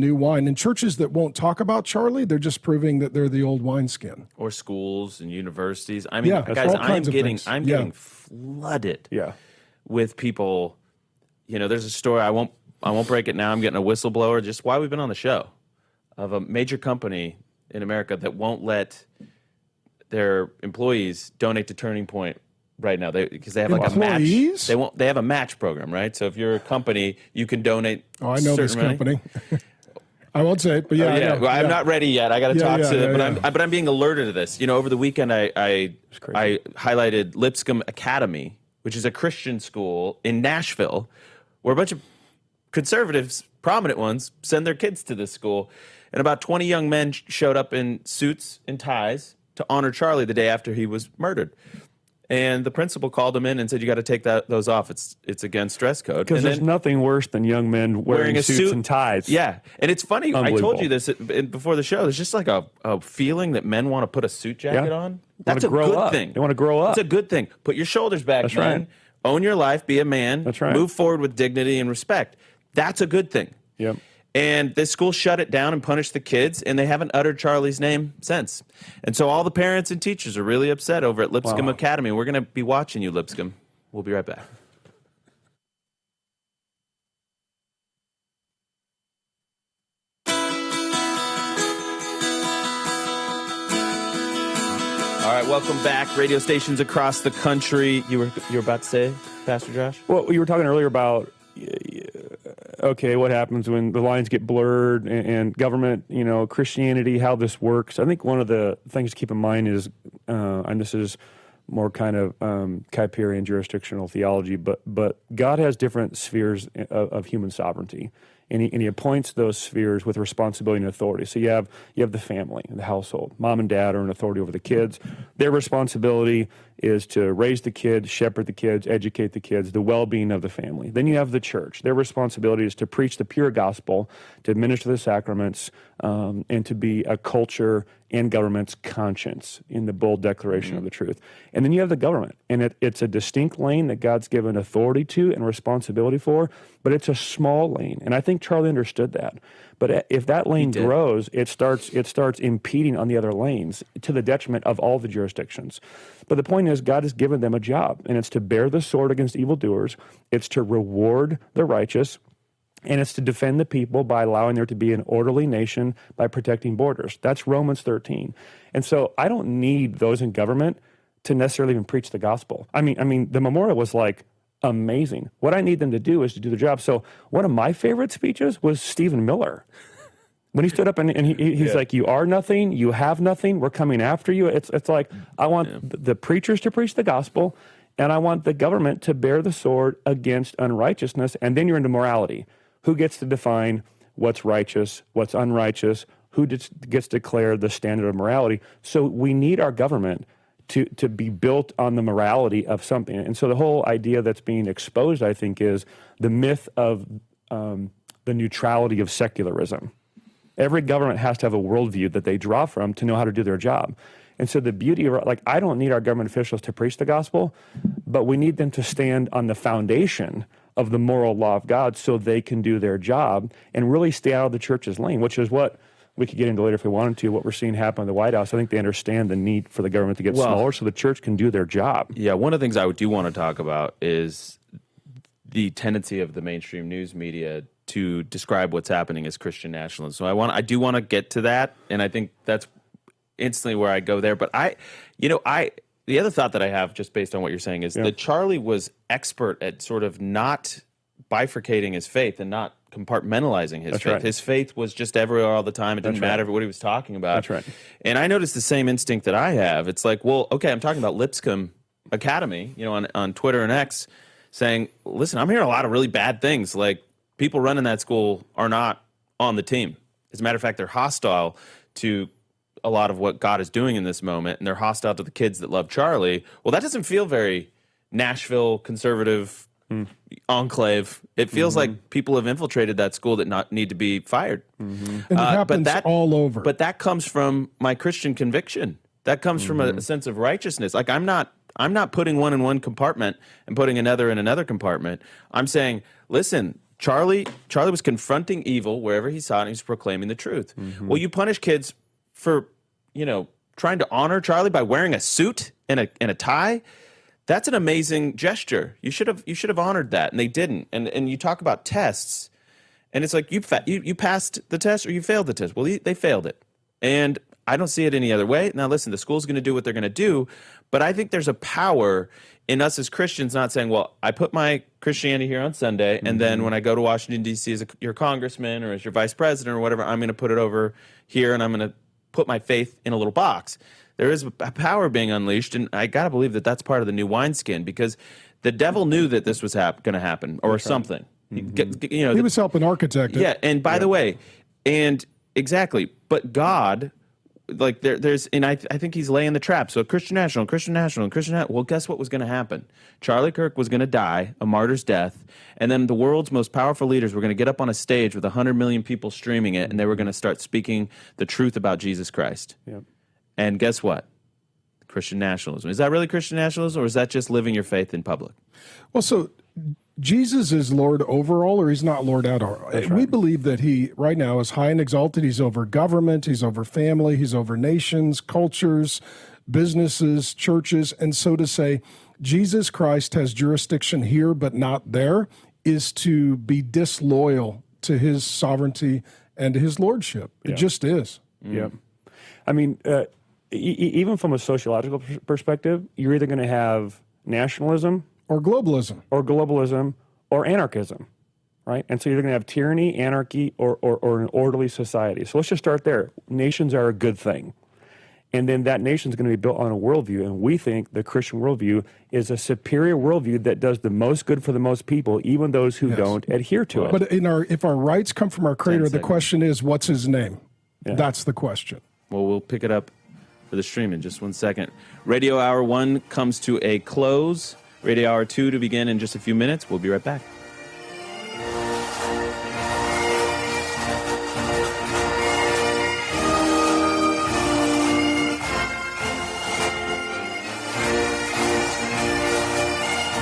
new wine. And churches that won't talk about Charlie, they're just proving that they're the old wineskin. Or schools and universities. I mean, Yeah, guys, all kinds of things. I'm Yeah. getting flooded Yeah. with people. You know, there's a story, I won't break it now. I'm getting a whistleblower, just why we've been on the show, of a major company in America that won't let their employees donate to Turning Point right now, because they have like Employees? a match. They have a match program, right? So if you're a company, you can donate. Oh, I know this certain money. company. I won't say it, but yeah, I know. Well, I'm not ready yet. I got to talk to them, yeah. but I'm being alerted to this. You know, over the weekend, I highlighted Lipscomb Academy, which is a Christian school in Nashville, where a bunch of conservatives, prominent ones, send their kids to this school, and about 20 young men showed up in suits and ties to honor Charlie the day after he was murdered. And the principal called him in and said, "You got to take those off. It's against dress code." Because there's nothing worse than young men wearing a suits suit and ties. Yeah, and it's funny. I told you this before the show. There's just like a feeling that men want to put a suit jacket on. That's a good thing. They want to grow up. That's a good thing. Put your shoulders back, That's man. right. Own your life. Be a man. That's right. Move forward with dignity and respect. That's a good thing. Yep. And this school shut it down and punished the kids, and they haven't uttered Charlie's name since. And so all the parents and teachers are really upset over at Lipscomb Academy. We're going to be watching you, Lipscomb. We'll be right back. All right, welcome back. Radio stations across the country. You were about to say, Pastor Josh? Well, you were talking earlier about, okay, what happens when the lines get blurred and government, Christianity, how this works. I think one of the things to keep in mind is, and this is more kind of Kuyperian jurisdictional theology, but God has different spheres of human sovereignty. And he appoints those spheres with responsibility and authority. So you have the family, the household. Mom and dad are an authority over the kids. Their responsibility is to raise the kids, shepherd the kids, educate the kids, the well-being of the family. Then you have the church. Their responsibility is to preach the pure gospel, to administer the sacraments, and to be a culture and government's conscience in the bold declaration of the truth. And then you have the government, and it's a distinct lane that God's given authority to and responsibility for, but it's a small lane. And I think Charlie understood that. But if that lane grows, it starts impeding on the other lanes to the detriment of all the jurisdictions. But the point is, God has given them a job, and it's to bear the sword against evildoers. It's to reward the righteous, and it's to defend the people by allowing there to be an orderly nation by protecting borders. That's Romans 13. And so I don't need those in government to necessarily even preach the gospel. I mean, the memorial was like amazing. What I need them to do is to do the job. So one of my favorite speeches was Stephen Miller. When he stood up and he's like, "You are nothing, you have nothing, we're coming after you." It's like, I want the preachers to preach the gospel, and I want the government to bear the sword against unrighteousness, and then you're into morality. Who gets to define what's righteous, what's unrighteous, who gets to declare the standard of morality? So we need our government to be built on the morality of something. And so the whole idea that's being exposed, I think, is the myth of the neutrality of secularism. Every government has to have a worldview that they draw from to know how to do their job. And so the beauty of, I don't need our government officials to preach the gospel, but we need them to stand on the foundation of the moral law of God so they can do their job and really stay out of the church's lane, which is what we could get into later if we wanted to, what we're seeing happen in the White House. I think they understand the need for the government to get smaller so the church can do their job. Yeah, one of the things I do want to talk about is the tendency of the mainstream news media to describe what's happening as Christian nationalism. So I do want to get to that, and I think that's instantly where I go there. But the other thought that I have, just based on what you're saying, is that Charlie was expert at sort of not bifurcating his faith and not compartmentalizing his faith. Right. His faith was just everywhere all the time. It didn't matter what he was talking about. That's right. And I noticed the same instinct that I have. It's like, well, okay, I'm talking about Lipscomb Academy, on Twitter and X, saying, listen, I'm hearing a lot of really bad things. Like, people running that school are not on the team. As a matter of fact, they're hostile to a lot of what God is doing in this moment, and they're hostile to the kids that love Charlie. Well, that doesn't feel very Nashville conservative enclave. It feels like people have infiltrated that school that need to be fired. And it happens all over. But that comes from my Christian conviction. That comes from a sense of righteousness. Like, I'm not putting one in one compartment and putting another in another compartment. I'm saying, listen, Charlie was confronting evil wherever he saw it, and he was proclaiming the truth. Well, you punish kids for, trying to honor Charlie by wearing a suit and a tie. That's an amazing gesture. You should have honored that, and they didn't. And you talk about tests, and it's like you passed the test or you failed the test. Well, they failed it, and I don't see it any other way. Now, listen, the school's going to do what they're going to do, but I think there's a power in us as Christians not saying, well, I put my Christianity here on Sunday, and then when I go to Washington, D.C. as your congressman or as your vice president or whatever, I'm going to put it over here, and I'm going to put my faith in a little box. There is a power being unleashed, and I got to believe that that's part of the new wineskin, because the devil knew that this was going to happen, or something. He was helping architect it. Yeah, and by the way, and exactly, but God, like there's, and I think he's laying the trap. So Christian National. Well, guess what was going to happen? Charlie Kirk was going to die a martyr's death, and then the world's most powerful leaders were going to get up on a stage with 100 million people streaming it, and they were going to start speaking the truth about Jesus Christ. Yep. And guess what? Christian nationalism. Is that really Christian nationalism, or is that just living your faith in public? Well, so Jesus is Lord over all, or he's not Lord at all. Right. We believe that he right now is high and exalted. He's over government, he's over family, he's over nations, cultures, businesses, churches. And so to say Jesus Christ has jurisdiction here but not there is to be disloyal to his sovereignty and his lordship. It just is. Yep. I mean, even from a sociological perspective, you're either going to have nationalism Or globalism or anarchism, right? And so you're going to have tyranny, anarchy, or an orderly society. So let's just start there. Nations are a good thing. And then that nation is going to be built on a worldview. And we think the Christian worldview is a superior worldview that does the most good for the most people, even those who don't adhere to it. But if our rights come from our Creator, the question is, what's his name? Yeah. That's the question. Well, we'll pick it up for the stream in just 1 second. Radio Hour 1 comes to a close. Radio Hour 2 to begin in just a few minutes. We'll be right back.